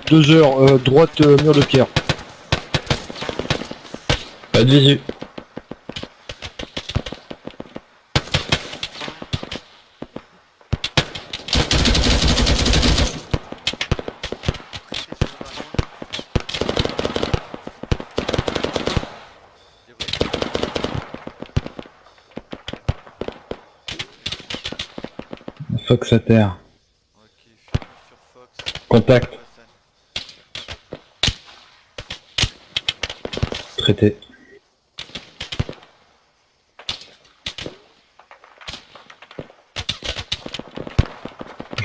2 heures, droite, mur de pierre. Pas de visu. Fox à terre. Ok, je suis sur Fox. Contact. Hassan. Traité.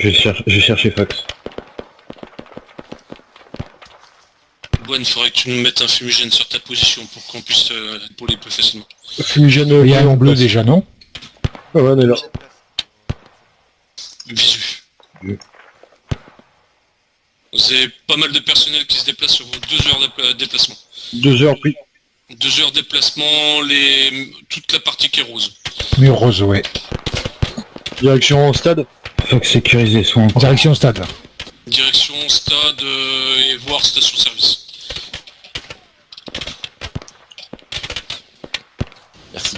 Je vais chercher Fox. Bon, il faudrait que tu nous mettes un fumigène sur ta position pour qu'on puisse épauler plus facilement. Fumigène Il y a un bleu place. déjà, non? Ah ouais, on est là. Deuxième place. Visu. Vous avez pas mal de personnel qui se déplace sur vos 2 heures de déplacement. 2 heures pris. 2 heures de déplacement, toute la partie qui est rose. Mur rose, ouais. Direction stade. Fox sécurisé, soin. Direction stade. Direction, stade et voire station-service. Merci.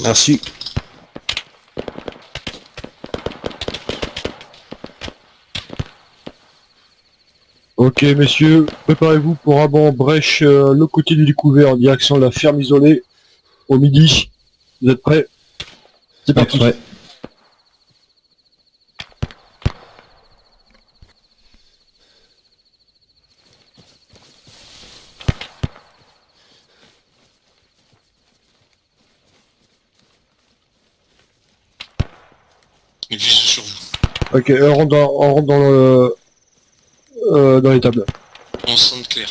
Merci. Ok messieurs, préparez-vous pour un banc brèche le côté du découvert en direction de la ferme isolée au midi. Vous êtes prêts? C'est parti. Ouais. Visu sur vous. Ok, on rentre dans les tables. Enceinte claire.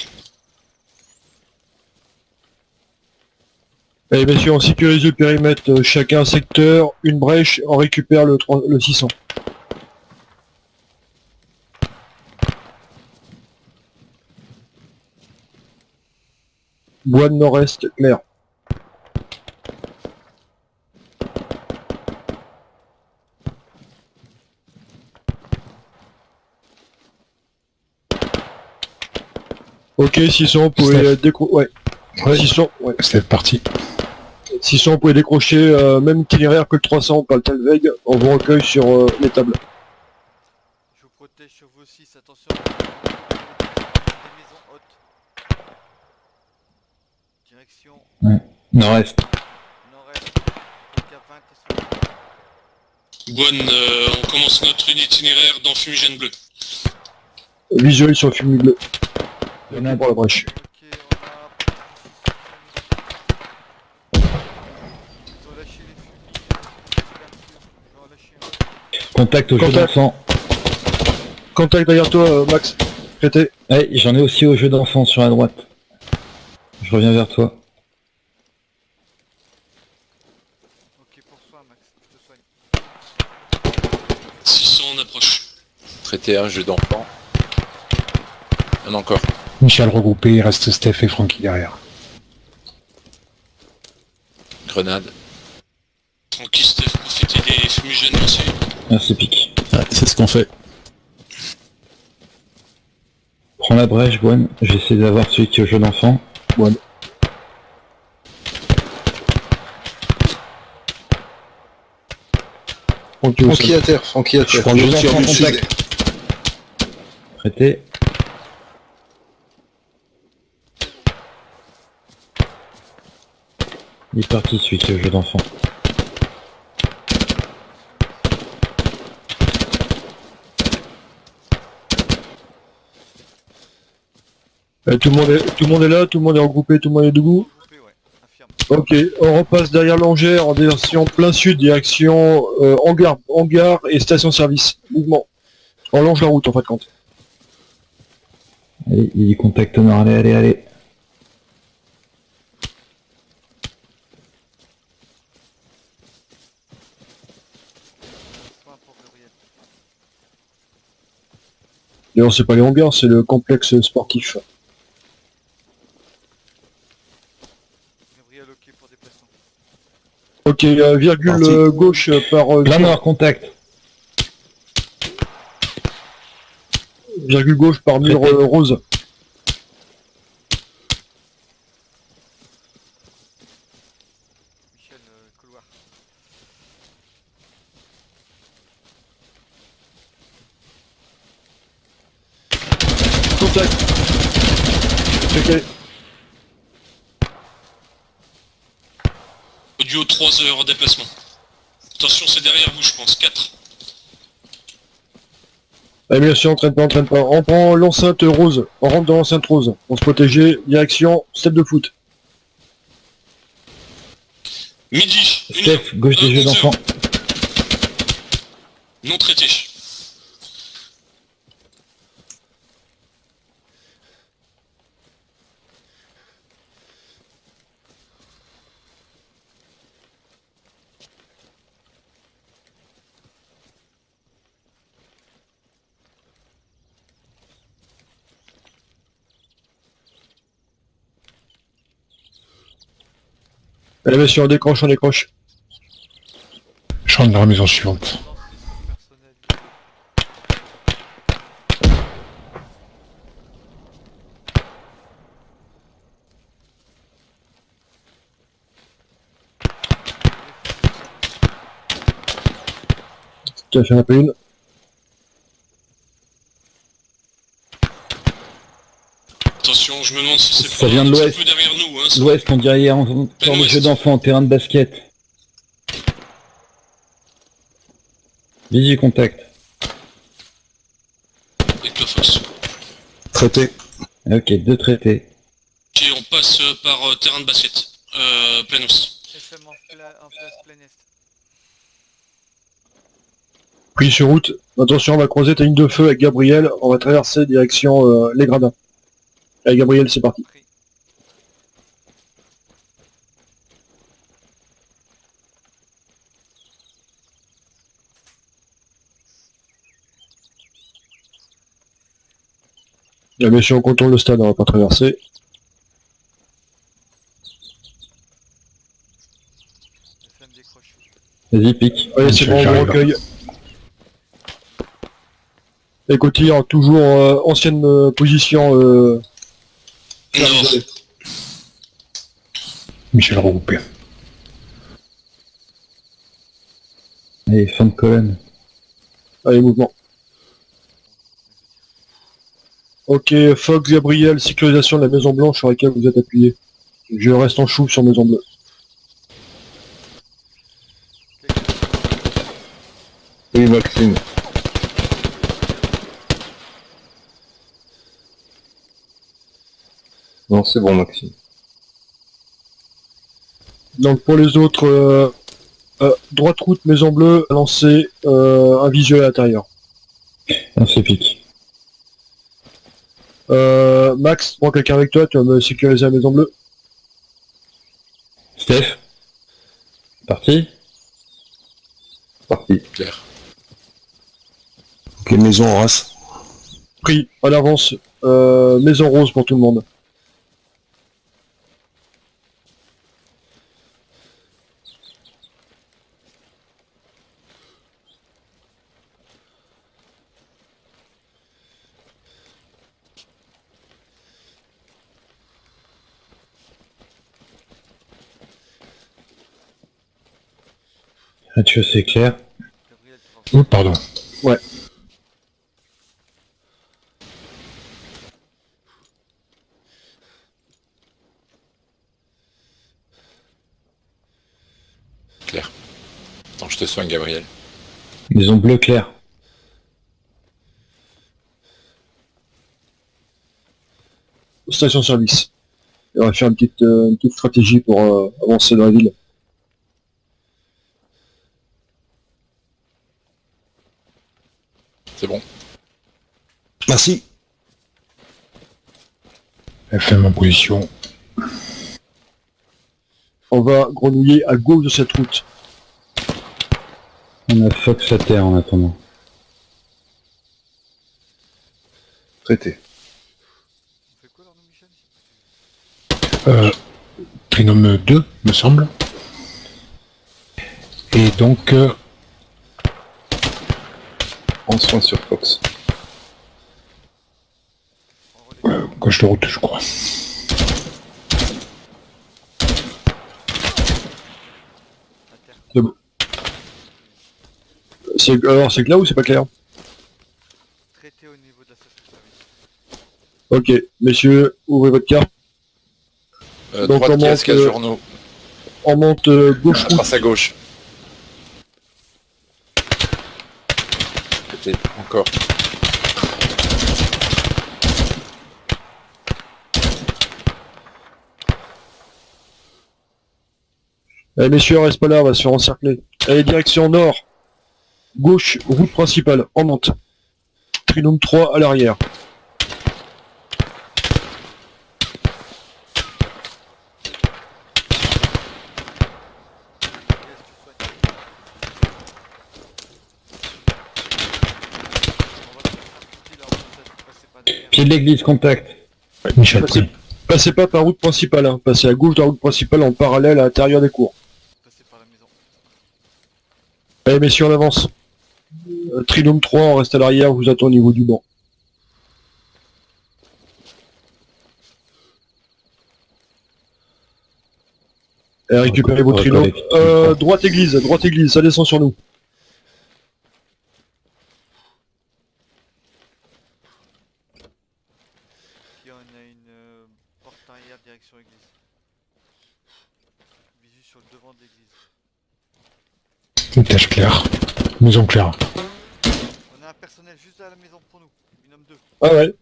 Allez messieurs, on sécurise le périmètre, chacun un secteur, une brèche, on récupère le 600. Bois de nord-est, clair. Ok, 600, vous pouvez décrocher. Ouais. 600, ouais. C'est parti. 600, vous pouvez décrocher même itinéraire que le 300, pas le Talweg. On vous recueille sur les tables. Je vous protège sur vos 6, attention. Des maisons hautes. Direction Nord-est. nord-est. Donc à 20 et Bon, on commence notre itinéraire dans fumigène bleu. Visuel sur le film bleu. Grenade. Pour la brèche. Ok, on a... Ils ont lâché les fumigènes. Je vais en lâcher un. Contact au jeu Contact. d'enfant. Contact derrière toi, Max. Traité. Ouais, j'en ai aussi au jeu d'enfant sur la droite. Je reviens vers toi. Ok, pour soin, Max. Je te soigne. 600, on approche. Traité un jeu d'enfant. Un encore. Michel regroupé, il reste Steph et Francky derrière. Grenade. Tranquille, Steph, profitez des fumigènes, merci. Merci Pic. Ouais, c'est ce qu'on fait. Prends la brèche, Boine. J'essaie d'avoir celui qui est au jeu d'enfant. Boine. Francky à terre, Francky à terre. prends le Je jeu tire d'enfant du sud. contact. Traité. Il est parti celui qui est au jeu d'enfant. Tout le monde est là, tout le monde est regroupé, tout le monde est debout. Groupé, ouais. Infirme. Ok, on repasse derrière l'Angère en direction plein sud, direction hangar et station-service. Mouvement. On longe la route en fin de compte. Allez, il y contact nord. Allez. Soin pour Gabriel. D'ailleurs, c'est pas les hangars, c'est le complexe sportif. Gabriel, ok pour déplacement. Ok, virgule Parti. gauche par... Planeur, contact. virgule gauche par mur Traité. rose. Michel, couloir. Contact. Checké. Audio 3 heures en déplacement. Attention, c'est derrière vous, je pense. 4. Allez, bien sûr, entraîne pas. On prend l'enceinte rose. On rentre dans l'enceinte rose. On se protéger. Direction, step de foot. Midi. 1 Steph, gauche des jeux d'enfants. Non traité. Allez, bien sûr, on décroche. Je rentre dans la maison suivante. Personnel. Tiens, j'en ai pas une. Attention, je me demande si c'est Ça pas vient de un petit l'ouest. peu derrière nous. Hein, ça. L'ouest, on dirait hier, encore des jeux d'enfants, terrain de basket. Vigie, contact. Avec le Fox. Traité. Ok, 2 traités. Ok, on passe par terrain de basket. Plein ouest. FM en place plein est. Pris sur route. Attention, on va croiser ta ligne de feu avec Gabriel. On va traverser direction les gradins. Allez, Gabriel, c'est parti. Pris. Là, bien sûr, on contourne le stade, on va pas traverser. FM décroche. Vas-y, pique. Allez, c'est bon, on J'arrive. recueille. Écoutez, toujours ancienne position. Nord. Michel regroupé. Allez, fin de colonne. Allez, mouvement. Ok, Fox, Gabriel, sécurisation de la Maison Blanche sur laquelle vous êtes appuyé. Je reste en chou sur Maison Bleue. Oui, Maxime. Non, c'est bon, Maxime. Donc pour les autres, droite route Maison Bleue, lancer un visuel à l'intérieur. On se pique. Max, prends quelqu'un avec toi, tu vas me sécuriser la Maison Bleue. Steph. Parti. Parti. Claire. Ok, maison en race. Pris, en avance, Maison Rose pour tout le monde. Tu c'est clair. Gabriel, tu vas Oh, pardon. Claire. Attends, je te soigne, Gabriel. Maison bleue claire. Station service. Et on va faire une petite stratégie pour avancer dans la ville. C'est bon. Merci. FM en position. On va grenouiller à gauche de cette route. On a Fox à terre en attendant. Traité. On fait quoi alors, nous, Michel? Euh, Trinôme 2, me semble. Et donc, En soin sur Fox. En relais. gauche de route, je crois. À terre. Alors c'est clair ou c'est pas clair? Traité au niveau de la station service. Ok, messieurs, ouvrez votre carte. Donc, Droite on qui monte, est journaux. On monte gauche route. Passe à gauche. C'était encore. Allez messieurs, on reste pas là, on va se faire encercler. Allez, direction nord. Gauche, route principale, en monte. Trinôme 3 à l'arrière. Pied de l'église, contact. Ouais, Michel, Passez, oui. passez pas par route principale, hein. Passez à gauche de la route principale en parallèle à l'intérieur des cours. Passer par la maison. Allez messieurs, on avance. Trinôme 3, on reste à l'arrière, je vous attends au niveau du banc. Et récupérez vos trinômes. Droite église, ça descend sur nous. Puis on a une porte arrière direction église. Visu sur le devant de l'église. Étage clair. Maison claire. On a un personnel juste à la maison pour nous. Binôme 2. Ah ouais.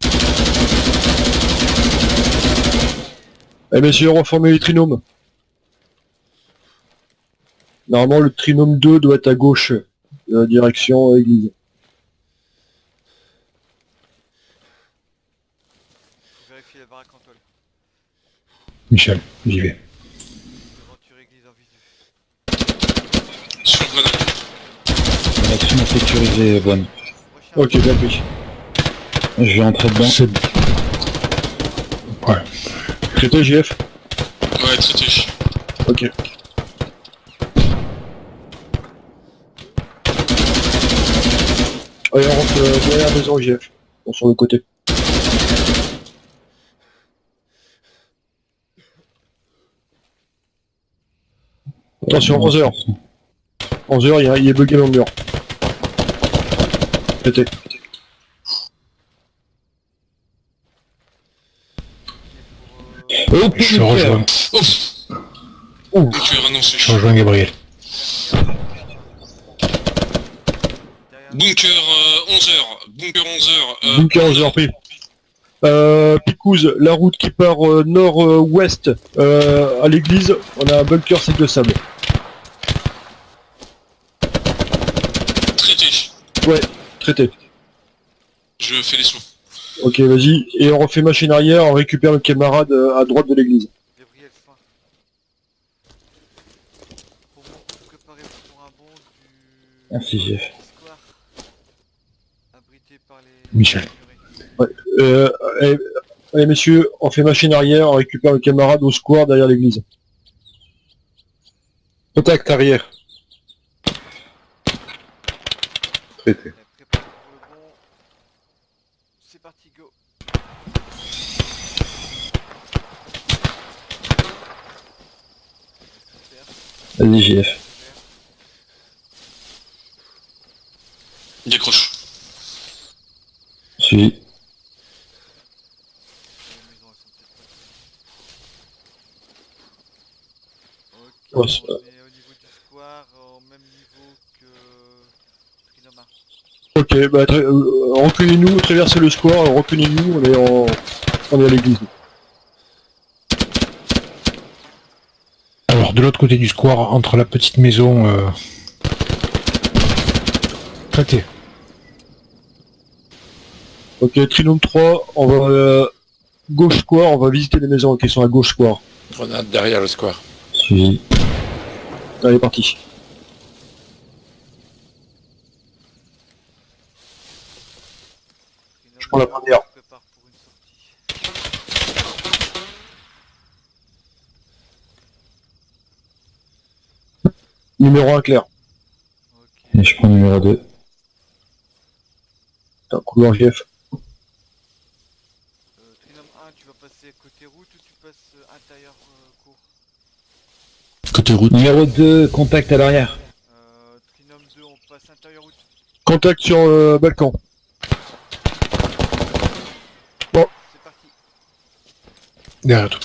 Eh messieurs, reformez les trinômes. Normalement, le trinôme 2 doit être à gauche, direction église. Faut vérifier la baraque en tôle. Michel, j'y vais. Devanture église en visu. Sur Grenade. L'action sécurisée est bonne. Prochain. Ok, bien pris. Je vais entrer dedans. C'est... Ouais. Traité JF. Ouais, traité. Ok. Allez, on rentre derrière la maison JF. On sur le côté. Attention, 11h. 11h, il est bugué dans le mur. Traité. Oh Je putain. rejoins. Ouf. Ouh. Tu es annoncé. Je rejoins Gabriel. Derrière. Bunker 11h. Bunker 11h. Bunker 11h pris. Picouse, la route qui part nord-ouest à l'église, on a un bunker sec de sable. Traité. Traité. Je fais les soins. Ok, vas-y. Et on refait machine arrière, on récupère le camarade à droite de l'église. Gabriel, soin. Pour vous, préparez-vous pour un bond du... Merci, Jeff. Square. Abrité par les... Michel. Allez messieurs, on fait machine arrière, on récupère le camarade au square derrière l'église. Contact arrière. Traité. Préparez-vous pour le bond. C'est parti, go. Super. Vas-y, JF. Décroche. Suivi. Les maisons, elles sont peut-être pas... Ok, Ouais, c'est- on est au niveau du square, au même niveau que Trinoma. Ok, bah reculez-nous, traversez le square, reculez-nous, on est à l'église. Alors, de l'autre côté du square, entre la petite maison... Traité. Ok, Trinôme 3, on va gauche square, on va visiter les maisons qui sont à gauche square. Grenade derrière le square. Suivi. Allez, parti. Je prends la première. Prépare pour une sortie. Numéro 1 clair. Ok. Et je prends numéro 2. T'as un couloir GF. Trinôme 1, tu vas passer côté route ou tu passes intérieur court? Côté route. Numéro 2, contact à l'arrière. Trinôme 2, on passe intérieur route. Contact sur le balcon. C'est parti. Derrière toi.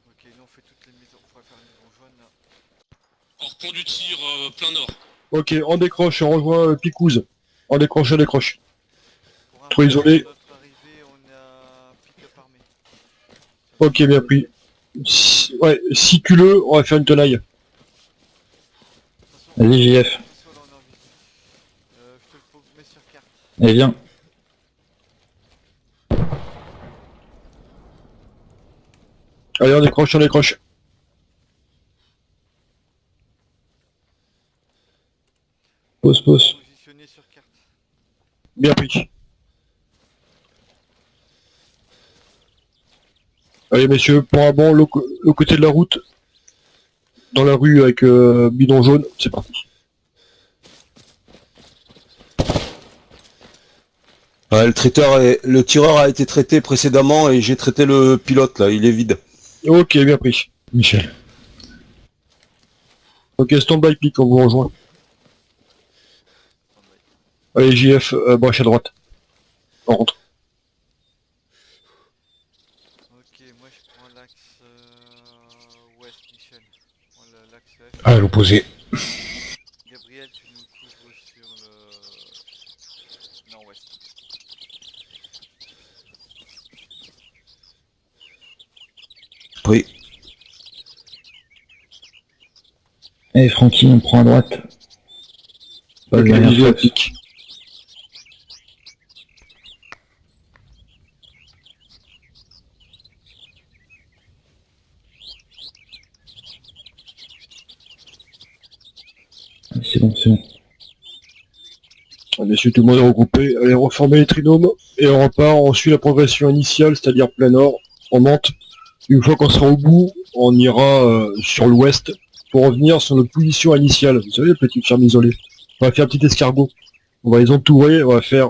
Ok, nous on fait toutes les maisons. On va faire une maison jaune là. Hors point du tir, plein nord. Ok, on décroche, on rejoint Picouze. On décroche, on décroche. Pour Trop isolé. Notre arrivée, on a pick-up armé. Ok, bien pris. Ouais, 6 culeux, on va faire une tenaille. De toute façon, Vas-y, JF. soit là, on est en visite. Je te le mets sur carte. Allez, viens. Allez, on décroche, on décroche. Pause, pause. Positionné sur carte. Bien pris. Allez, messieurs, point à banc, le côté de la route. Dans la rue avec bidon jaune, c'est parti. Ouais, le tireur a été traité précédemment et j'ai traité le pilote là, il est vide. Ok, bien pris. Michel. Ok, stand-by pick, on vous rejoint. Allez, JF, brèche à droite. On rentre. Ok, moi je prends l'axe ouest, Michel. Je prends l'axe est. À l'opposé. Gabriel, tu nous couvres sur le nord-ouest. Oui. Allez, Francky, on prend à droite. Pas Ok, le dernier visuel Fox. pick. C'est bon, c'est bon. Messieurs, tout le monde est regroupé. Allez, reformer les trinômes. Et on repart, on suit la progression initiale, c'est-à-dire plein nord. On monte. Une fois qu'on sera au bout, on ira sur l'ouest pour revenir sur notre position initiale. Vous savez, les petites fermes isolées. On va faire un petit escargot. On va les entourer, on va faire,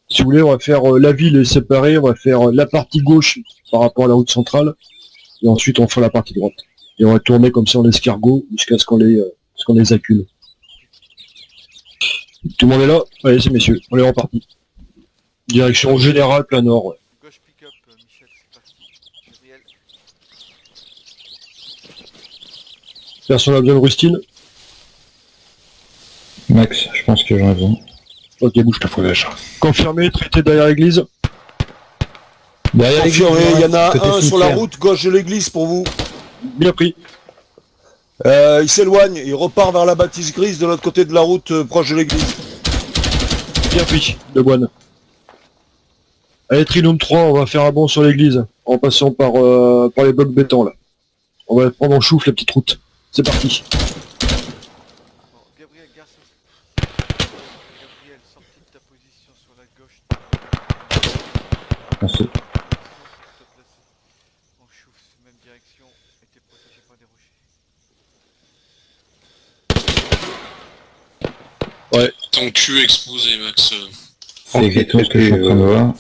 si vous voulez, on va faire la ville est séparée, on va faire la partie gauche par rapport à la route centrale. Et ensuite, on fera la partie droite. Et on va tourner comme ça en escargot jusqu'à ce qu'on les accule. Tout le monde est là? Allez, c'est messieurs, on est reparti. Direction générale, plein nord. Ouais. Gauche pick-up, Michel, c'est parti. Gabriel. Personne n'a besoin de rustine? Max, je pense que j'en ai besoin. Ok, bouge Je te fous déjà. confirmé, traité derrière l'église. Derrière l'église, Confirmé, il y en a côté un sur la cimetière. route gauche de l'église pour vous. Bien pris. Il s'éloigne, il repart vers la bâtisse grise de l'autre côté de la route proche de l'église. Bien pris, de Boine. Allez, Trinôme 3, on va faire un bond sur l'église, en passant par les blocs béton, là. On va prendre en chouffe la petite route. C'est parti. Bon, Gabriel, garçon. Gabriel, sorti de ta position sur la gauche. Merci. Position pour te placer. On chauffe, même direction. Et t'es protégé par des rochers. Ton cul exposé, Max. C'est exactement ce que je suis en train de voir.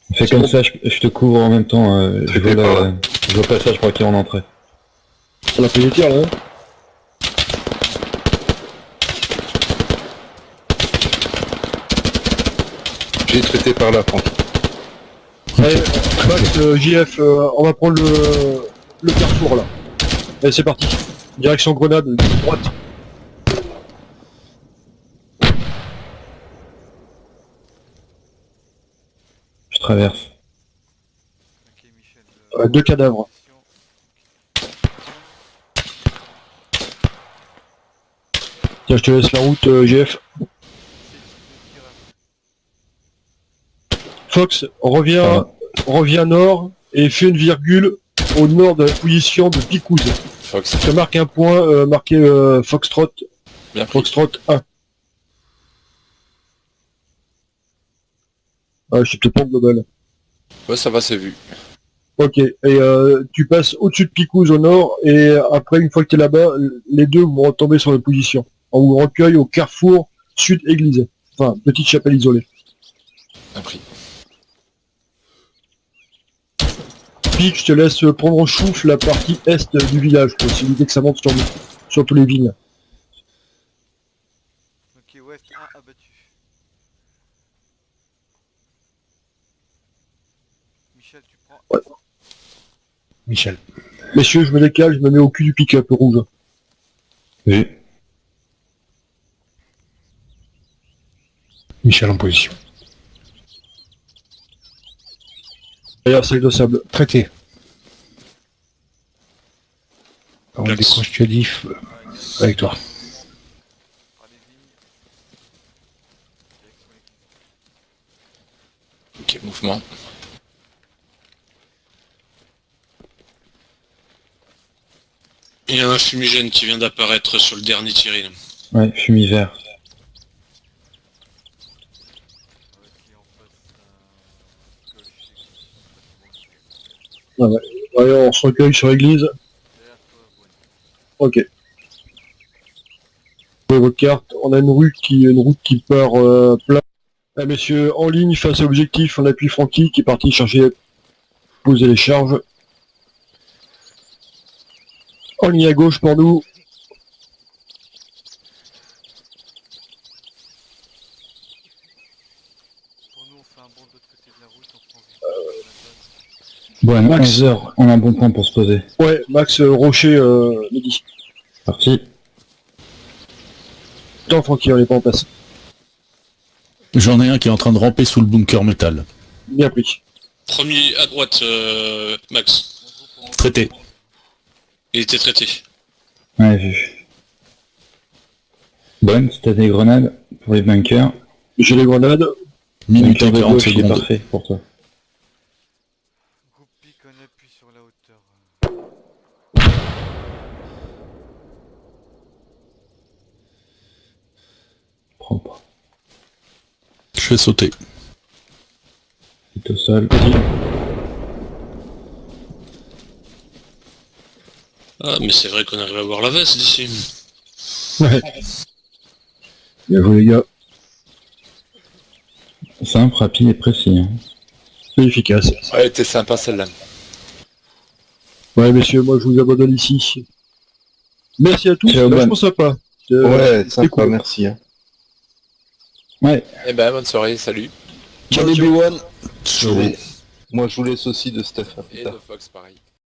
On fait comme ça, je te couvre en même temps. Je vois le passage par qui on entrait. On a fait les tirs, là, hein. J'ai traité par là, Franck. Allez, Max, JF, on va prendre le carrefour, là. Allez, c'est parti. Direction Grenade, droite. Je traverse. Ok, Michel. 2 cadavres. position. Tiens, je te laisse la route, GF. C'est le tireur. Fox, reviens nord et fais une virgule au nord de la position de Picouze. Fox, Je te marque un point marqué Foxtrot, bien pris. Foxtrot 1. Ah, je suis peut-être pas global. Ouais, ça va, c'est vu. Ok, et tu passes au-dessus de Picouse au nord, et après, une fois que tu es là-bas, les deux vont retomber sur la position. On vous recueille au carrefour sud-église. Enfin, petite chapelle isolée. Appris. Puis je te laisse prendre en chouf la partie est du village, pour éviter que ça monte sur tous les vignes. Ok, ouest 1 abattu. Michel, tu prends. Ouais. Michel. Messieurs, je me décale, je me mets au cul du pick-up rouge. Vu. Michel en position. Derrière, sac de sable. Traité. On Max. décroche Calif avec toi. Par les vignes. Direction l'église. Ok, mouvement. Il y a un fumigène qui vient d'apparaître sur le dernier tiré. Là. Ouais, fumivert. Ok, on passe gauche. Ouais, on se recueille sur l'église. Derrière toi, Boine. Ok. Vous voyez votre carte, on a une route qui part plein. Ah, messieurs, en ligne, face à l'objectif, on appuie Francky qui est parti chercher, poser les charges. En ligne à gauche pour nous. Pour nous, on fait un bond de l'autre côté de la route, on prend vite. Bon, Max. 11 heures, on a un bon point pour se poser. Ouais, Max Rocher, midi. Parti. Attends, Francky, on est pas en place. J'en ai un qui est en train de ramper sous le bunker métal. Bien pris. Premier à droite, Max. Traité. Il était traité. Ouais, vu. Bonne, si t'as des grenades pour les bunkers. J'ai les grenades. Minute et Bunker de 40 gauche, il est secondes. parfait pour toi. Groupe pique, on appuie sur la hauteur. Propre. Je fais sauter. C'est au sol. Ah, mais c'est vrai qu'on arrive à voir la veste d'ici. Ouais. Bien joué, les gars. Simple, rapide et précis. Hein. C'est efficace. Ouais, elle était sympa celle-là. Ouais, messieurs, moi je vous abandonne ici. Merci à tous, Ciao, vachement bonne. sympa. Ouais, c'était sympa, cool. merci. Hein. Ouais. Eh ben, bonne soirée, salut. Ciao, Bonne ciao. B1. Chaud. Moi, je vous laisse aussi de Steph. À plus Et tard. de Fox, pareil.